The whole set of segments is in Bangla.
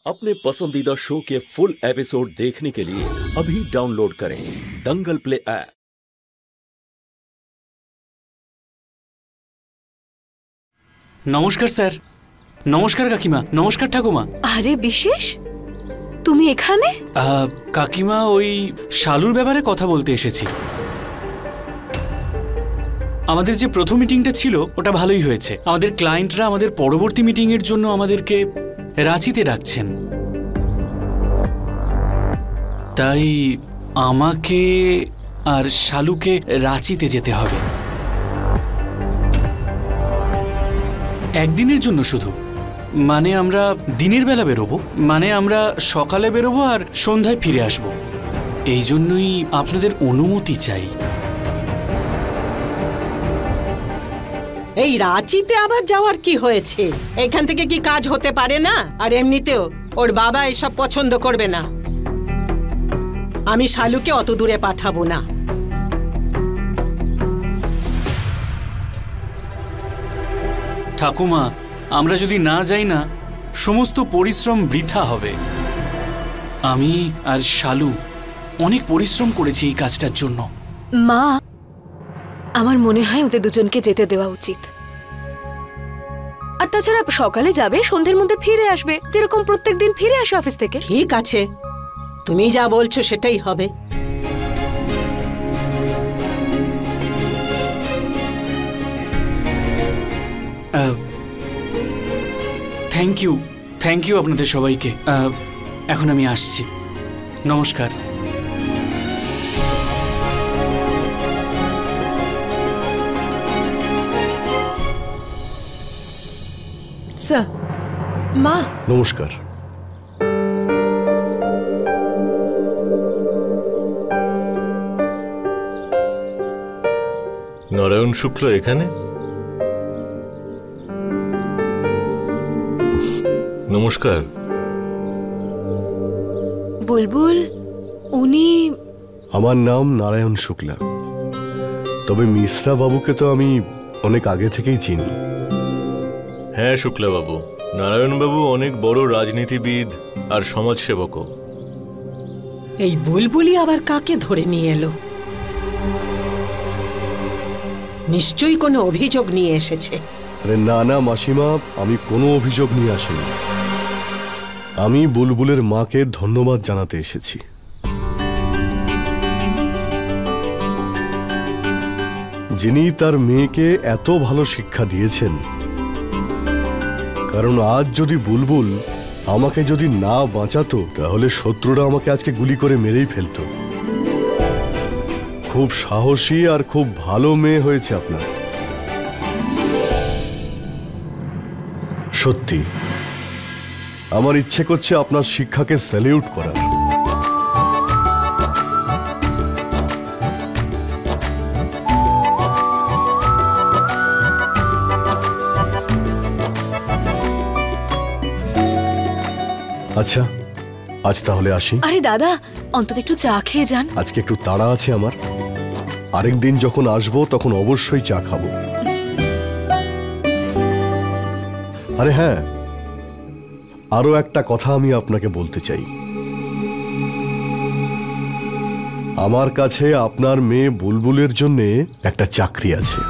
अपने पसंदीदा शो के फुल एपिसोड देखने के लिए अभी डाउनलोड करें दंगल प्ले ऐप। নমস্কার স্যার। নমস্কার কাকিমা। নমস্কার ঠাকুমা। আরে বিশেষ, তুমি এখানে? কাকিমা, ওই শালুর ব্যাপারে কথা বলতে এসেছি। আমাদের যে প্রথম মিটিংটা ছিল ওটা ভালোই হয়েছে। আমাদের ক্লায়েন্টরা আমাদের পরবর্তী মিটিং এর জন্য আমাদেরকে রাঁচিতে ডাকছেন, তাই আমাকে আর শালুকে রাঁচিতে যেতে হবে একদিনের জন্য শুধু। মানে আমরা দিনের বেলা বেরোবো, মানে আমরা সকালে বেরোবো আর সন্ধ্যায় ফিরে আসব। এই জন্যই আপনাদের অনুমতি চাই। এই রাঁচিতে আবার যাওয়ার কি হয়েছে? এখান থেকে কি কাজ হতে পারে না? আর এমনিতেও ওর বাবা এসব পছন্দ করবে না। আমি শালুকে অত দূরে পাঠাবো না। ঠাকুমা, আমরা যদি না যাই না, সমস্ত পরিশ্রম বৃথা হবে। আমি আর শালু অনেক পরিশ্রম করেছি এই কাজটার জন্য। মা, আমার মনে হয় ওদের দুজনকে যেতে দেওয়া উচিত। আর তাছাড়া সকালে যাবে, সন্ধ্যের মধ্যে ফিরে আসবে, যেরকম প্রত্যেকদিন ফিরে আসে অফিস থেকে। ঠিক আছে, তুমি যা বলছো সেটাই হবে। থ্যাংক ইউ আপনাদের সবাইকে। এখন আমি আসছি। নমস্কার। স্যার, মা নমস্কার। নারায়ণ শুক্ল এখানে? নমস্কার। বুলবুল, উনি? আমার নাম নারায়ণ শুক্লা, তবে মিশ্রা বাবুকে তো আমি অনেক আগে থেকেই চিনি। হ্যাঁ শুক্লা বাবু, নারায়ণ বাবু অনেক বড় রাজনীতিবিদ আর সমাজসেবকও। এই বুলবুলি আবার কাকে ধরে নিয়ে এলো? নিশ্চয়ই কোনো অভিযোগ নিয়ে এসেছে। আরে না না মাসিমা, আমি কোনো অভিযোগ নিয়ে আসিনি। আমি বুলবুলের মাকে ধন্যবাদ জানাতে এসেছি। যিনি তার মেয়েকে এত ভালো শিক্ষা দিয়েছেন। কারণ আজ যদি বুলবুল আমাকে যদি না বাঁচাতো, তাহলে শত্রুরা আমাকে আজকে গুলি করে মেরেই ফেলতো। খুব সাহসী আর খুব ভালো মেয়ে হয়েছে আপনার। সত্যি আমার ইচ্ছে করছে আপনার শিক্ষাকে স্যালিউট করার। আচ্ছা, আজ তাহলে আসি। আরে দাদা, অন্তত একটু চা খেয়ে যান। আজকে একটু তাড়া আছে আমার। আরেকদিন যখন আসবো তখন অবশ্যই চা খাবো। আরে হ্যাঁ, আরো একটা কথা আমি আপনাকে বলতে চাই। আমার কাছে আপনার মেয়ে বুলবুলের জন্য একটা চাকরি আছে।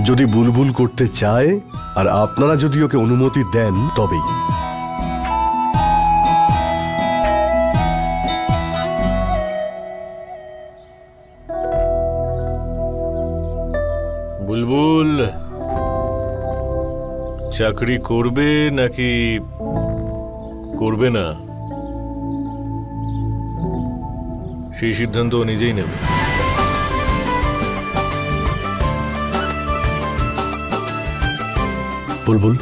যদি বুলবুল করতে চায় আর আপনারা যদি ওকে অনুমতি দেন তবেই। বুলবুল চাকরি করবে নাকি করবে না, সেই সিদ্ধান্ত ও নিজেই নেবে। বুলবুল,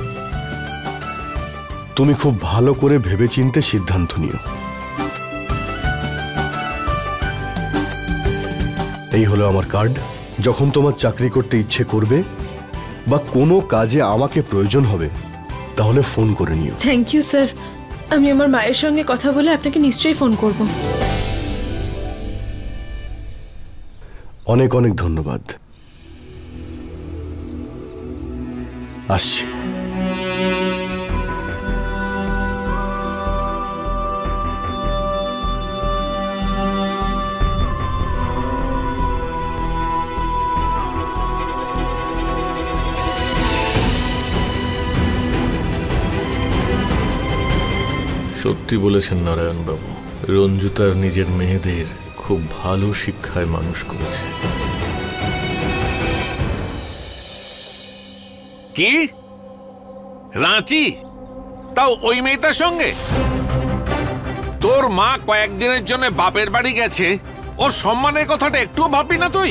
তুমি খুব ভালো করে ভেবেচিন্তে সিদ্ধান্ত নিও। এই হলো আমার কার্ড। যখন তোমার চাকরি করতে ইচ্ছে করবে বা কোনো কাজে আমাকে প্রয়োজন হবে, তাহলে ফোন করে নিও। Thank you sir. আমি আমার মায়ের সঙ্গে কথা বলে আপনাকে নিশ্চয়ই ফোন করব। অনেক অনেক ধন্যবাদ। আসছি। সত্যি বলেছেন নারায়ণবাবু, রঞ্জু তার নিজের মেয়েদের খুব ভালো শিক্ষায় মানুষ করেছে। কি রাঁচি? তাও ওই মেয়েটার সঙ্গে? তোর মা কয়েকদিনের জন্য বাপের বাড়ি গেছে, ওর সম্মানের কথাটা একটুও ভাববি না তুই?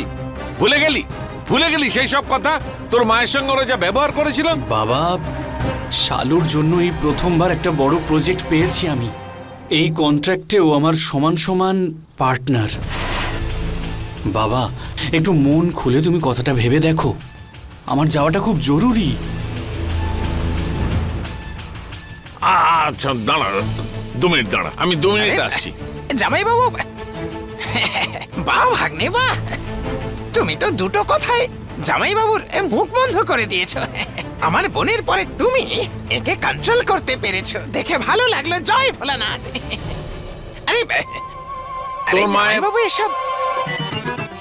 ভুলে গেলি সেই সব কথা? তোর মায়ের সঙ্গে ওরা যা ব্যবহার করেছিল। বাবা, শালুর জন্য এই প্রথমবার একটা বড় প্রজেক্ট পেয়েছি আমি। এই কন্ট্রাক্টেও আমার সমান সমান পার্টনার। বাবা, একটু মন খুলে তুমি কথাটা ভেবে দেখো, আমার যাওয়াটা খুব জরুরি। আচ্ছা দাঁড়া, 2 মিনিট দাঁড়া, আমি 2 মিনিট আসছি। জামাই বাবু, বা ভাগ্নে বা, তুমি তো দুটো কথায় জামাই বাবুর মুখ বন্ধ করে দিয়েছো। আমার বোনের পরে তুমি একে কন্ট্রোল করতে পেরেছো, দেখে ভালো লাগলো। জয় ভোলানাথ। আরে জামাই বাবু, এসব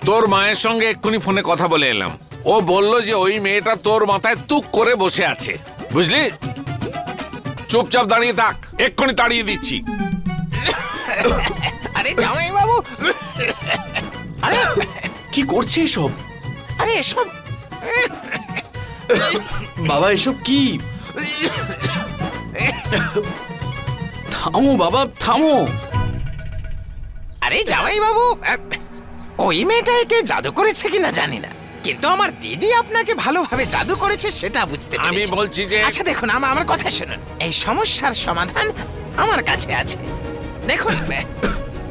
তোর মায়ের সঙ্গে এক্ষুনি ফোনে কথা বলে এলাম। ও বলল যে ওই মেয়েটা তোর মাথায় তুক করে বসে আছে, বুঝলি? চুপচাপ দাঁড়িয়ে থাক, এক্ষুনি তাড়িয়ে দিচ্ছি। আরে জামাই বাবু, আরে কি করছে এসব? আরে এসব বাবা, এসব কি? থামো বাবা, থামো। আরে জামাই বাবু, ওই মেয়েটা একে জাদু করেছে কিনা জানি না, কিন্তু আমার দিদি আপনাকে ভালোভাবে জাদু করেছে সেটা বুঝতে পেরেছি। আমি বলছি যে, আচ্ছা দেখুন, আমার কথা শুনুন। এই সমস্যার সমাধান আমার কাছে আছে। দেখুন,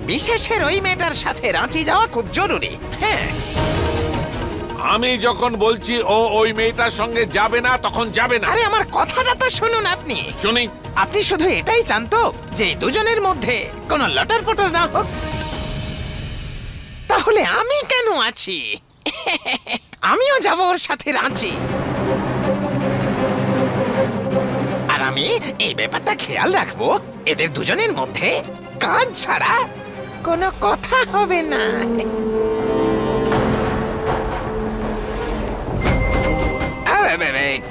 বিশেষের ওই মেয়েটার সাথে রাঁচি যাওয়া খুব জরুরি। হ্যাঁ, আমি যখন বলছি ও ওই মেয়েটার সঙ্গে যাবে না, তখন যাবে না। আরে আমার কথাটা তো শুনুন আপনি। শুনি। আপনি শুধু এটাই চান তো যে দুজনের মধ্যে কোনো লটার পটার না হোক? তাহলে আমি কেন আছি? আমিও যাব ওর সাথে রাঁচি। আর আমি এই ব্যাপারটা খেয়াল রাখবো, এদের দুজনের মধ্যে কাজ ছাড়া কোনো কথা হবে না।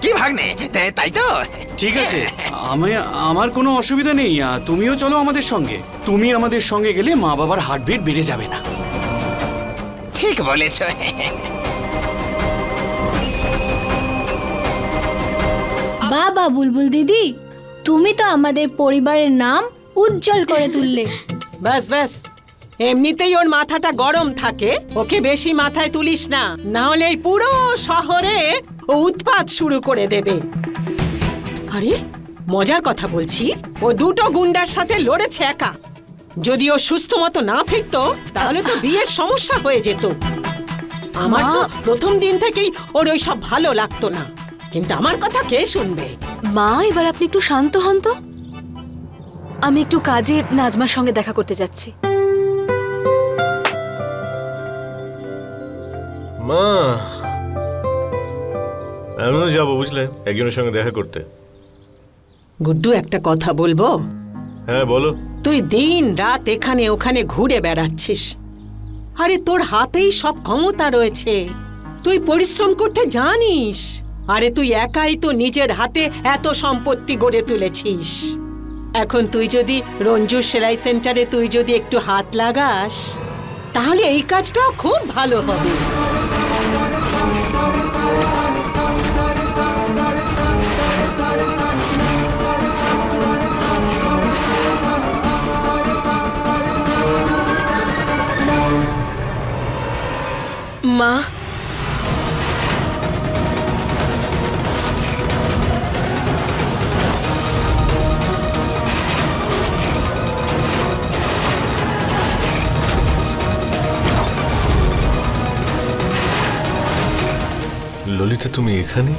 কি ভাগ্নে, তাই তো? ঠিক আছে, আমার কোনো অসুবিধা নেই। তুমিও চলো আমাদের সঙ্গে। তুমি আমাদের সঙ্গে গেলে মা বাবার হার্টবিট বেড়ে যাবে না। ঠিক বলেছ। বাবা বুলবুল দিদি, তুমি তো আমাদের পরিবারের নাম উজ্জ্বল করে তুললে। ব্যাস ব্যাস, এমনিতেই ওর মাথাটা গরম থাকে, ওকে বেশি মাথায় তুলিস না, না হলে এই পুরো শহরে ও উৎপাত শুরু করে দেবে। আরে মজার কথা বলছি, ও 2টো গুন্ডার সাথে লড়েছে একা। যদি ও সুস্থ মতো না ফিরতো তাহলে তো বিয়ের সমস্যা হয়ে যেত। আমার তো প্রথম দিন থেকেই ওর ওই সব ভালো লাগতো না, কিন্তু আমার কথা কে শুনবে? মা, এবার আপনি একটু শান্ত হন তো। আমি একটু কাজে নাজমার সঙ্গে দেখা করতে যাচ্ছি। মা, আমিও যাবো, বুঝলে, একজনের সঙ্গে দেখা করতে। গুড্ডু, একটা কথা বলবো? হ্যাঁ বলো। তুই দিন রাত এখানে ওখানে ঘুরে বেড়াচ্ছিস। আরে তোর হাতেই সব ক্ষমতা রয়েছে, তুই পরিশ্রম করতে জানিস। আরে তুই একাই তো নিজের হাতে এত সম্পত্তি গড়ে তুলেছিস। এখন তুই যদি রঞ্জুর সেলাই সেন্টারে তুই যদি একটু হাত লাগাস, তাহলে এই কাজটাও খুব ভালো হবে। মা, ললিতা, তুমি এখানে?